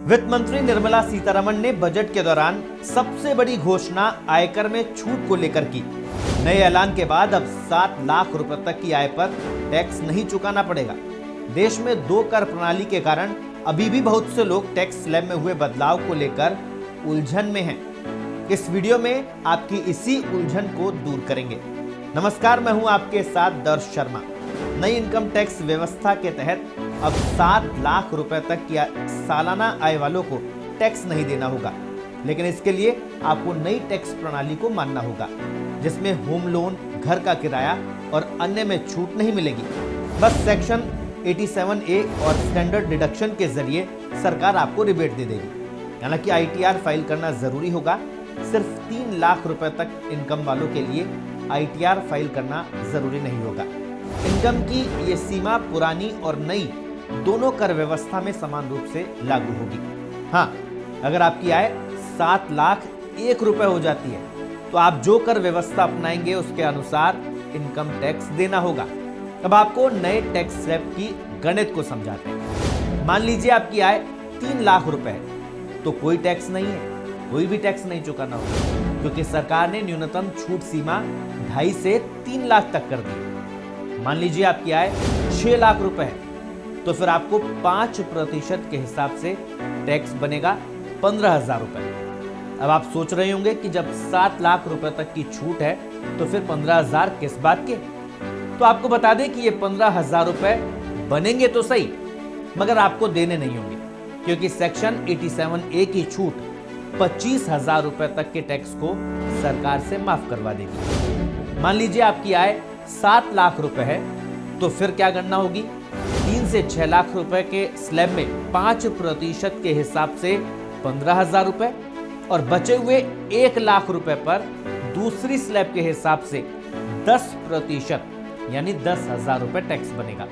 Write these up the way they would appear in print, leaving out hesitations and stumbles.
वित्त मंत्री निर्मला सीतारमण ने बजट के दौरान सबसे बड़ी घोषणा आयकर में छूट को लेकर की। नए ऐलान के बाद अब 7 लाख रुपए तक की आय पर टैक्स नहीं चुकाना पड़ेगा। देश में 2 कर प्रणाली के कारण अभी भी बहुत से लोग टैक्स स्लैब में हुए बदलाव को लेकर उलझन में हैं। इस वीडियो में आपकी इसी उलझन को दूर करेंगे। नमस्कार, मैं हूं आपके साथ दर्श शर्मा। नई इनकम टैक्स व्यवस्था के तहत अब 7 लाख रुपए तक की सालाना आय वालों को टैक्स नहीं देना होगा, लेकिन इसके लिए आपको नई टैक्स प्रणाली को मानना होगा, जिसमें होम लोन, घर का किराया और अन्य में छूट नहीं मिलेगी। बस सेक्शन 87A और स्टैंडर्ड डिडक्शन के जरिए सरकार आपको रिबेट दे देगी। हालांकि ITR फाइल करना जरूरी होगा। सिर्फ 3 लाख रुपए तक इनकम वालों के लिए ITR फाइल करना जरूरी नहीं होगा। इनकम की ये सीमा पुरानी और नई दोनों कर व्यवस्था में समान रूप से लागू होगी। हाँ, अगर आपकी आय 7 लाख 1 रुपए हो जाती है तो आप जो कर व्यवस्था अपनाएंगे उसके अनुसार इनकम टैक्स देना होगा। अब आपको नए टैक्स स्लैब की गणित को समझाते हैं। मान लीजिए आपकी आय 3 लाख रुपए है तो कोई टैक्स नहीं है, कोई भी टैक्स नहीं चुकाना होगा, क्योंकि सरकार ने न्यूनतम छूट सीमा 2.5 से 3 लाख तक कर दी। मान लीजिए आपकी आय 6 लाख रुपए है तो फिर आपको 5% के हिसाब से टैक्स बनेगा 15,000 रुपए। अब आप सोच रहे होंगे कि जब 7 लाख रुपए तक की छूट है तो फिर 15,000 किस बात के? तो आपको बता दें कि ये 15,000 रुपए बनेंगे तो सही, मगर आपको देने नहीं होंगे, क्योंकि सेक्शन 87A की छूट 25,000 रुपए तक के टैक्स को सरकार से माफ करवा देगी। मान लीजिए आपकी आय 7 लाख रुपए है तो फिर क्या गणना होगी? 3 से 6 लाख रुपए के स्लैब में 5% के हिसाब से 15,000 रुपए और बचे हुए 1 लाख रुपए पर दूसरी स्लैब के हिसाब से 10% यानी 10,000 रुपए टैक्स बनेगा।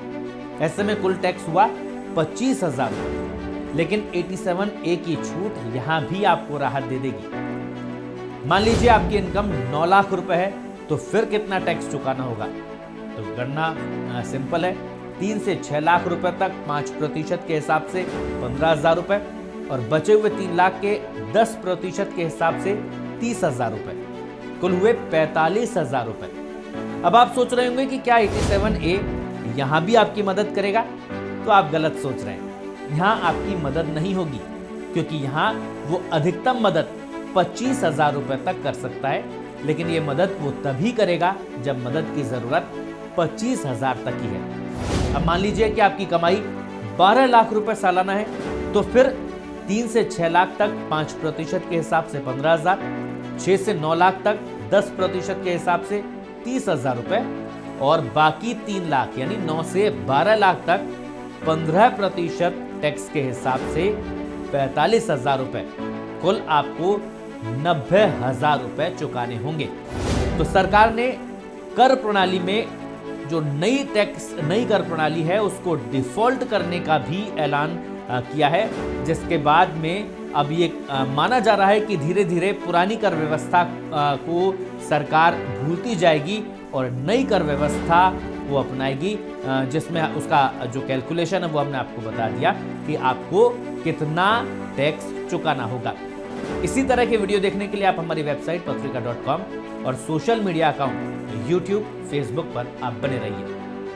ऐसे में कुल टैक्स हुआ 25,000 रुपए। लेकिन 87A की छूट यहां भी आपको राहत दे देगी। मान लीजिए आपकी इनकम 9 लाख रुपए है तो फिर कितना टैक्स चुकाना होगा? तो गणना सिंपल है। 3 से 6 लाख रुपए तक 5% के हिसाब से 15,000 रुपए और बचे हुए 3 लाख के 10% के हिसाब से 30,000 रुपए, कुल हुए 45,000 रुपए। अब आप सोच रहे होंगे कि क्या 87A यहां भी आपकी मदद करेगा? तो आप गलत सोच रहे हैं। यहां आपकी मदद नहीं होगी, क्योंकि यहां वो अधिकतम मदद 25,000 रुपए तक कर सकता है, लेकिन ये मदद वो तभी करेगा जब मदद की जरूरत 25,000 तक की है। अब मान लीजिए कि आपकी कमाई 12 लाख रुपए सालाना है तो फिर 3 से 6 लाख तक 5% के हिसाब से 15,000, 6 से 9 लाख तक 10% के हिसाब से 30,000 रुपए और बाकी 3 लाख यानी 9 से 12 लाख तक 15% टैक्स के हिसाब से 45,000 रुपए, कुल आपको 90,000 रुपए चुकाने होंगे। तो सरकार ने कर प्रणाली में जो नई कर प्रणाली है उसको डिफॉल्ट करने का भी ऐलान किया है, जिसके बाद में अब ये माना जा रहा है कि धीरे धीरे पुरानी कर व्यवस्था को सरकार भूलती जाएगी और नई कर व्यवस्था वो अपनाएगी, जिसमें उसका जो कैलकुलेशन है वो हमने आपको बता दिया कि आपको कितना टैक्स चुकाना होगा। इसी तरह के वीडियो देखने के लिए आप हमारी वेबसाइट पत्रिका.com और social media account YouTube, Facebook पर आप बने रहिए।